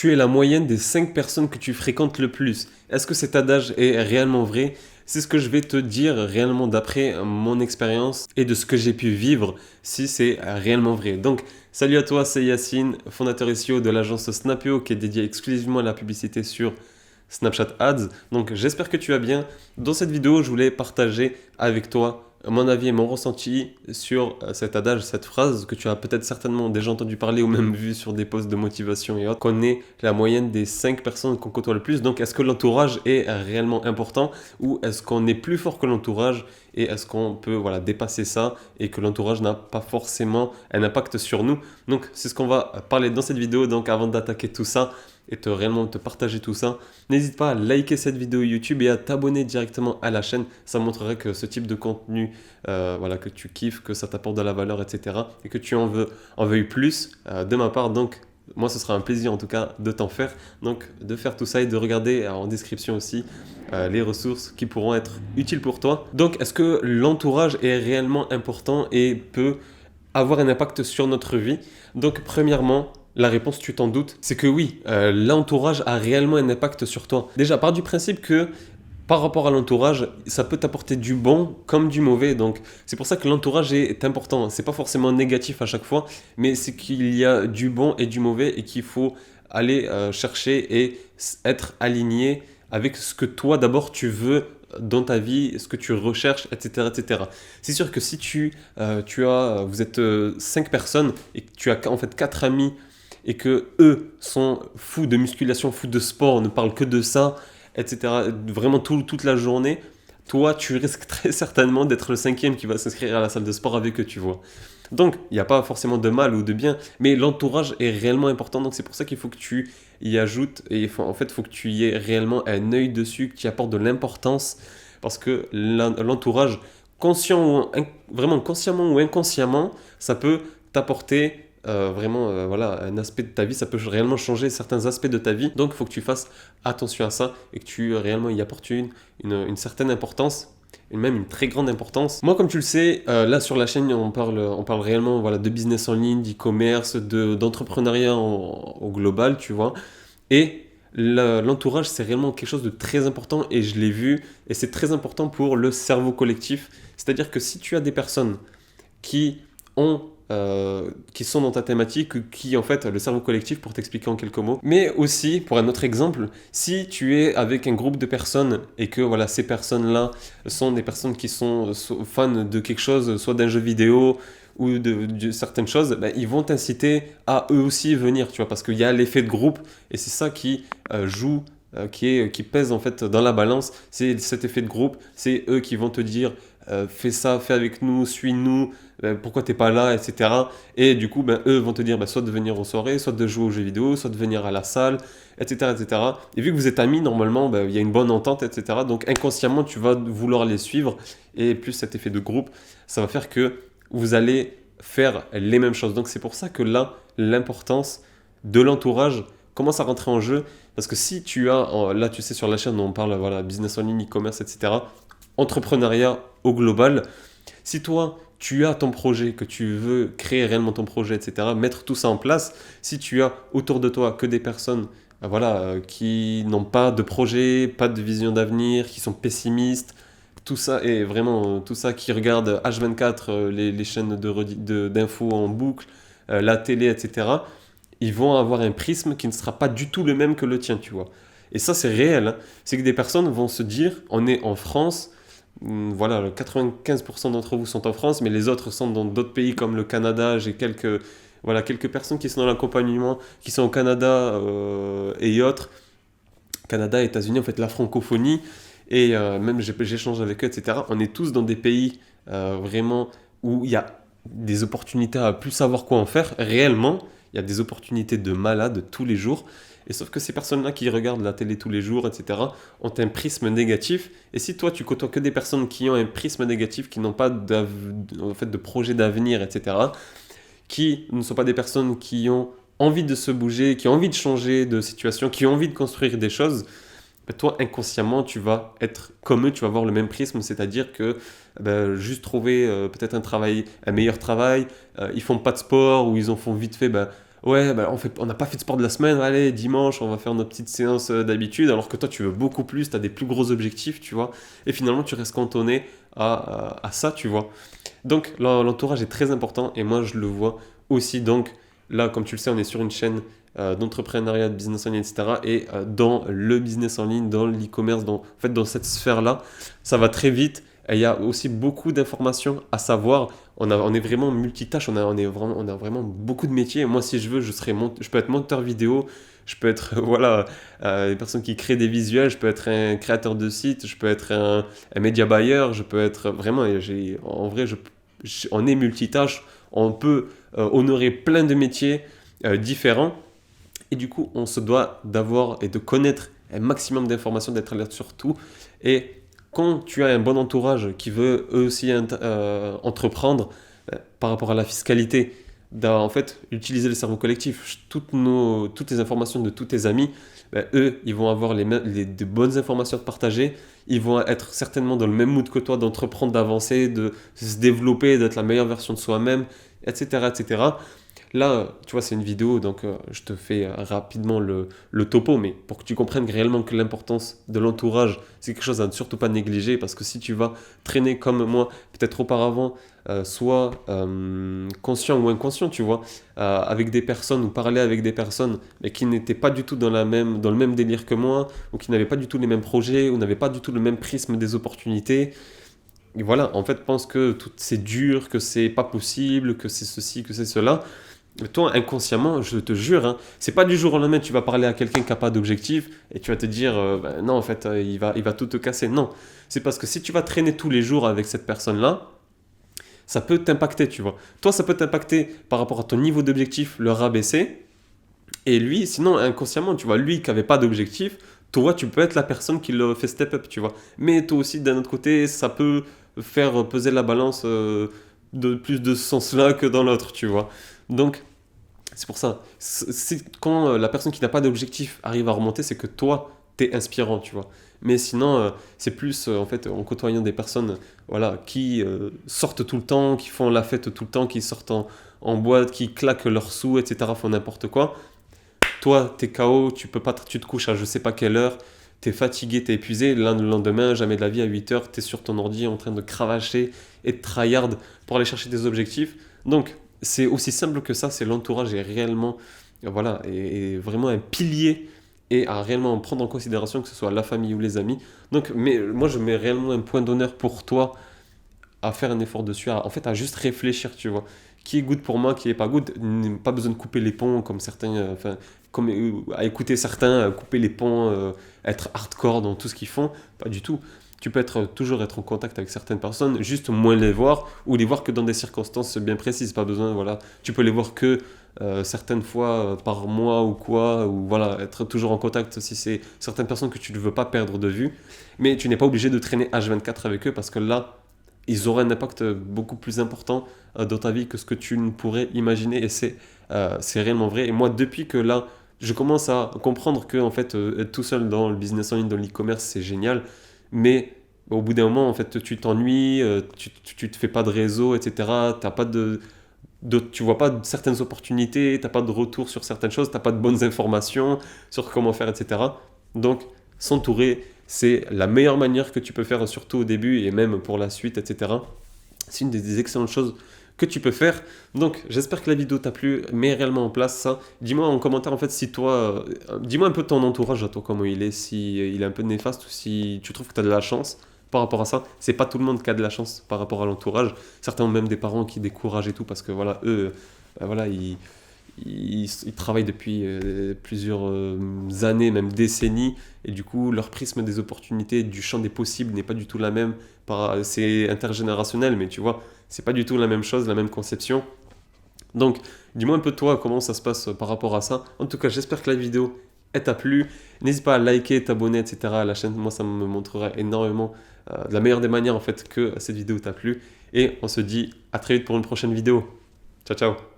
tu es la moyenne des 5 personnes que tu fréquentes le plus. Est-ce que cet adage est réellement vrai? C'est ce que je vais te dire réellement d'après mon expérience et de ce que j'ai pu vivre, si c'est réellement vrai. Donc, salut à toi, c'est Yacine, fondateur et CEO de l'agence Snapio qui est dédiée exclusivement à la publicité sur Snapchat Ads. Donc, j'espère que tu vas bien. Dans cette vidéo, je voulais partager avec toi mon avis et mon ressenti sur cet adage, cette phrase que tu as peut-être certainement déjà entendu parler ou même vu sur des posts de motivation et autres, qu'on est la moyenne des 5 personnes qu'on côtoie le plus. Donc est-ce que l'entourage est réellement important ou est-ce qu'on est plus fort que l'entourage et est-ce qu'on peut dépasser ça et que l'entourage n'a pas forcément un impact sur nous? Donc c'est ce qu'on va parler dans cette vidéo. Donc avant d'attaquer tout ça, et réellement te partager tout ça, n'hésite pas à liker cette vidéo YouTube et à t'abonner directement à la chaîne. Ça montrerait que ce type de contenu, que tu kiffes, que ça t'apporte de la valeur, etc. et que tu en veuilles plus de ma part. Donc, moi, ce sera un plaisir en tout cas de t'en faire. Donc, de faire tout ça et de regarder en description aussi les ressources qui pourront être utiles pour toi. Donc, est-ce que l'entourage est réellement important et peut avoir un impact sur notre vie? Donc, premièrement, la réponse, tu t'en doutes, c'est que oui, l'entourage a réellement un impact sur toi. Déjà, part du principe que par rapport à l'entourage, ça peut t'apporter du bon comme du mauvais. Donc, c'est pour ça que l'entourage est important. C'est pas forcément négatif à chaque fois, mais c'est qu'il y a du bon et du mauvais et qu'il faut aller chercher et être aligné avec ce que toi d'abord tu veux dans ta vie, ce que tu recherches, etc. etc. C'est sûr que si vous êtes 5 personnes et que tu as en fait 4 amis et que eux sont fous de musculation, fous de sport, ne parlent que de ça, etc., vraiment toute la journée, toi, tu risques très certainement d'être le 5e qui va s'inscrire à la salle de sport avec eux, tu vois. Donc, il n'y a pas forcément de mal ou de bien, mais l'entourage est réellement important, donc c'est pour ça qu'il faut que tu y ajoutes, et en fait, il faut que tu y aies réellement un œil dessus, que tu y apportes de l'importance, parce que l'entourage, vraiment consciemment ou inconsciemment, ça peut t'apporter un aspect de ta vie, ça peut réellement changer certains aspects de ta vie. Donc il faut que tu fasses attention à ça et que tu réellement y apportes une certaine importance, et même une très grande importance. Moi, comme tu le sais, là sur la chaîne, on parle réellement de business en ligne, d'e-commerce, d'entrepreneuriat au global, tu vois. Et l'entourage, c'est réellement quelque chose de très important et je l'ai vu, et c'est très important pour le cerveau collectif. C'est-à-dire que si tu as des personnes qui sont dans ta thématique, qui en fait le cerveau collectif, pour t'expliquer en quelques mots. Mais aussi, pour un autre exemple, si tu es avec un groupe de personnes et que ces personnes-là sont des personnes qui sont fans de quelque chose, soit d'un jeu vidéo ou de certaines choses, ils vont t'inciter à eux aussi venir, tu vois, parce qu'il y a l'effet de groupe et c'est ça qui joue. Qui pèse en fait dans la balance, c'est cet effet de groupe, c'est eux qui vont te dire fais ça, fais avec nous, suis-nous, pourquoi t'es pas là, etc. Et du coup, eux vont te dire soit de venir aux soirées, soit de jouer aux jeux vidéo, soit de venir à la salle, etc. etc. Et vu que vous êtes amis, normalement, il y a une bonne entente, etc. Donc inconsciemment, tu vas vouloir les suivre, et plus cet effet de groupe, ça va faire que vous allez faire les mêmes choses. Donc c'est pour ça que là, l'importance de l'entourage commence à rentrer en jeu, parce que si tu as, là tu sais sur la chaîne on parle business en ligne, e-commerce, etc., entrepreneuriat au global, si toi tu as ton projet, que tu veux créer réellement ton projet, etc., mettre tout ça en place, si tu as autour de toi que des personnes qui n'ont pas de projet, pas de vision d'avenir, qui sont pessimistes, tout ça, et vraiment tout ça, qui regardent H24, les chaînes d'infos en boucle, la télé, etc., ils vont avoir un prisme qui ne sera pas du tout le même que le tien, tu vois. Et ça, c'est réel, hein. C'est que des personnes vont se dire, on est en France, 95% d'entre vous sont en France, mais les autres sont dans d'autres pays comme le Canada. J'ai quelques personnes qui sont dans l'accompagnement, qui sont au Canada et autres. Canada, États-Unis, en fait, la francophonie. Et même j'échange avec eux, etc. On est tous dans des pays vraiment où il y a des opportunités à plus savoir quoi en faire, réellement. Il y a des opportunités de malades tous les jours. Et sauf que ces personnes-là qui regardent la télé tous les jours, etc., ont un prisme négatif. Et si toi, tu côtoies que des personnes qui ont un prisme négatif, qui n'ont pas de projet d'avenir, etc., qui ne sont pas des personnes qui ont envie de se bouger, qui ont envie de changer de situation, qui ont envie de construire des choses, toi, inconsciemment, tu vas être comme eux, tu vas avoir le même prisme, c'est-à-dire que juste trouver peut-être un meilleur travail, ils font pas de sport ou ils en font vite fait, ouais, bah, on n'a pas fait de sport de la semaine, allez, dimanche, on va faire notre petite séance d'habitude, alors que toi, tu veux beaucoup plus, tu as des plus gros objectifs, tu vois. Et finalement, tu restes cantonné à ça, tu vois. Donc, l'entourage est très important, et moi, je le vois aussi. Donc, là, comme tu le sais, on est sur une chaîne d'entrepreneuriat, de business en ligne, etc. Et dans le business en ligne, dans l'e-commerce, en fait, dans cette sphère-là, ça va très vite. Et il y a aussi beaucoup d'informations à savoir. On est vraiment multitâche, on a vraiment beaucoup de métiers. Moi, si je veux, je peux être monteur vidéo, je peux être voilà, une personne qui crée des visuels, je peux être un créateur de site, je peux être un média buyer, je peux être vraiment, en vrai, on est multitâche, on peut honorer plein de métiers différents. Et du coup, on se doit d'avoir et de connaître un maximum d'informations, d'être alerte sur tout. Et quand tu as un bon entourage qui veut eux aussi entreprendre par rapport à la fiscalité, en fait, utiliser le cerveau collectif, toutes les informations de tous tes amis, ben, eux, ils vont avoir de bonnes informations à te partager. Ils vont être certainement dans le même mood que toi d'entreprendre, d'avancer, de se développer, d'être la meilleure version de soi-même, etc., etc. Là, tu vois, c'est une vidéo, donc je te fais rapidement le topo, mais pour que tu comprennes réellement que l'importance de l'entourage, c'est quelque chose à ne surtout pas négliger, parce que si tu vas traîner comme moi, peut-être auparavant, soit conscient ou inconscient, tu vois, avec des personnes ou parler avec des personnes mais qui n'étaient pas du tout dans le même délire que moi, ou qui n'avaient pas du tout les mêmes projets, ou n'avaient pas du tout le même prisme des opportunités. Et voilà, en fait, pense que tout c'est dur, que c'est pas possible, que c'est ceci, que c'est cela. Toi, inconsciemment, je te jure, hein, c'est pas du jour au lendemain, tu vas parler à quelqu'un qui n'a pas d'objectif et tu vas te dire, ben non, en fait, il va tout te casser. Non, c'est parce que si tu vas traîner tous les jours avec cette personne-là, ça peut t'impacter, tu vois. Toi, ça peut t'impacter par rapport à ton niveau d'objectif, le rabaisser. Et lui, sinon, inconsciemment, tu vois, lui qui n'avait pas d'objectif, toi, tu peux être la personne qui le fait step up, tu vois. Mais toi aussi, d'un autre côté, ça peut faire peser la balance de plus de ce sens-là que dans l'autre, tu vois. Donc, c'est pour ça. C'est quand la personne qui n'a pas d'objectif arrive à remonter, c'est que toi, t'es inspirant, tu vois. Mais sinon, c'est plus en fait en côtoyant des personnes voilà, qui sortent tout le temps, qui font la fête tout le temps, qui sortent en boîte, qui claquent leurs sous, etc., font n'importe quoi. Toi, t'es KO, tu peux pas, tu te couches à je sais pas quelle heure, t'es fatigué, t'es épuisé, le lendemain, jamais de la vie, à 8 heures, t'es sur ton ordi en train de cravacher et de tryhard pour aller chercher des objectifs. Donc, c'est aussi simple que ça, c'est l'entourage est réellement, voilà, est vraiment un pilier et à réellement prendre en considération que ce soit la famille ou les amis. Donc, mais moi, je mets réellement un point d'honneur pour toi à faire un effort dessus, en fait, à juste réfléchir, tu vois. Qui est good pour moi, qui est pas good, pas besoin de couper les ponts comme certains, enfin, comme à écouter certains, couper les ponts, être hardcore dans tout ce qu'ils font, pas du tout. Tu peux toujours être en contact avec certaines personnes, juste moins les voir, ou les voir que dans des circonstances bien précises, pas besoin, voilà. Tu peux les voir que certaines fois par mois ou quoi, ou voilà, être toujours en contact si c'est certaines personnes que tu ne veux pas perdre de vue, mais tu n'es pas obligé de traîner H24 avec eux parce que là, ils auraient un impact beaucoup plus important dans ta vie que ce que tu ne pourrais imaginer et c'est réellement vrai. Et moi, depuis que là, je commence à comprendre que en fait, être tout seul dans le business en ligne, dans l'e-commerce, c'est génial, mais au bout d'un moment, en fait, tu t'ennuies, tu te fais pas de réseau, etc. T'as pas tu vois pas certaines opportunités, t'as pas de retour sur certaines choses, t'as pas de bonnes informations sur comment faire, etc. Donc, s'entourer, c'est la meilleure manière que tu peux faire, surtout au début et même pour la suite, etc. C'est une des excellentes choses que tu peux faire. Donc, j'espère que la vidéo t'a plu. Mets réellement en place ça. Dis-moi en commentaire, en fait, si toi... dis-moi un peu ton entourage à toi, comment il est, si il est un peu néfaste ou si tu trouves que tu as de la chance par rapport à ça. C'est pas tout le monde qui a de la chance par rapport à l'entourage. Certains ont même des parents qui découragent et tout parce que, voilà, eux, voilà, ils travaillent depuis plusieurs années, même décennies, et du coup, leur prisme des opportunités, du champ des possibles n'est pas du tout la même. C'est intergénérationnel, mais tu vois, c'est pas du tout la même chose, la même conception. Donc, dis-moi un peu toi, comment ça se passe par rapport à ça. En tout cas, j'espère que la vidéo t'a plu. N'hésite pas à liker, t'abonner, etc. à la chaîne. Moi, ça me montrera énormément de la meilleure des manières, en fait, que cette vidéo t'a plu. Et on se dit à très vite pour une prochaine vidéo. Ciao, ciao.